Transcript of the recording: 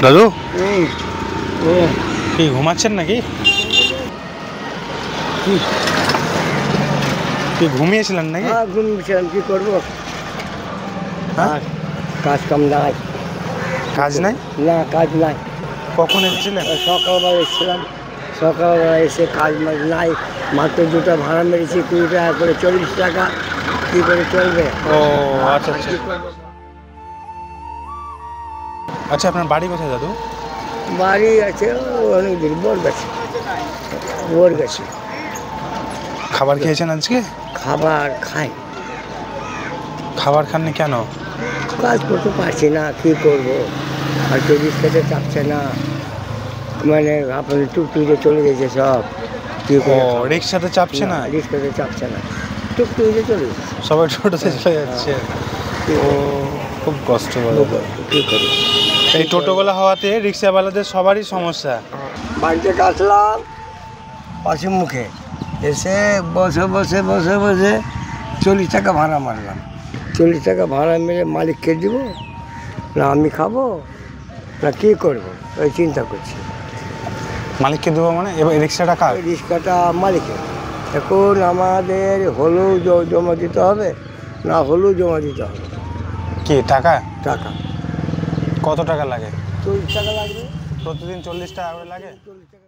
দাদু কি ঘুমাচ্ছেন নাকি? কি ঘুমিয়েছিলেন নাকি? হ্যাঁ ঘুমিয়েছিলাম, কি করবো, হ্যাঁ কাজ কাম নাই। কাজ নাই? না কাজ নাই। কখন এসেছিলেন? সকালবেলা এসেছিলাম, সকালবেলা এসে কাজ মাজ নাই, মাত্র দুটো ভাড়া মেরেছি 20 টাকা করে, 40 টাকা, কী করে চলবে? ও আচ্ছা আচ্ছা আচ্ছা, আপনার বাড়ি কোথায় দাদু? বাড়ি আছে অনেক দূর, বোর গেছে। খাবার খেয়েছেন আজকে? খাবার খাই। খাবার খাননি কেন? কাজ করতে পারছি না, কী করবো, আর কেউ রিক্সাতে চাপছে না, মানে আপনার টুকটুকে চলে গেছে সব। কী ও রিক্সাতে চাপছে না? রিক্সাতে চাপছে না, টুকটুকে চলে গেছে সবাই টোটোতে চলে যাচ্ছে। ও খুব কষ্ট বলো। কী করবো, এই টোটোওয়ালা হওয়াতে রিক্সাওয়ালাদের সবারই সমস্যা। বাড়িতে কাটলাম পাশে মুখে এসে বসে 40 টাকা ভাড়া মারলাম। 40 টাকা ভাড়া মেরে মালিককে দিব না আমি খাবো না কী করবো, ওই চিন্তা করছি। মালিককে দেবো মানে? এবার রিক্সাটা কার? রিক্সাটা মালিকের। এখন আমাদের হলেও জমা দিতে হবে, না হলেও জমা দিতে হবে। কি টাকা? টাকা কত টাকা লাগে? 40 টাকা লাগবে। প্রতিদিন 40 টাকা করে লাগে? 40 টাকা।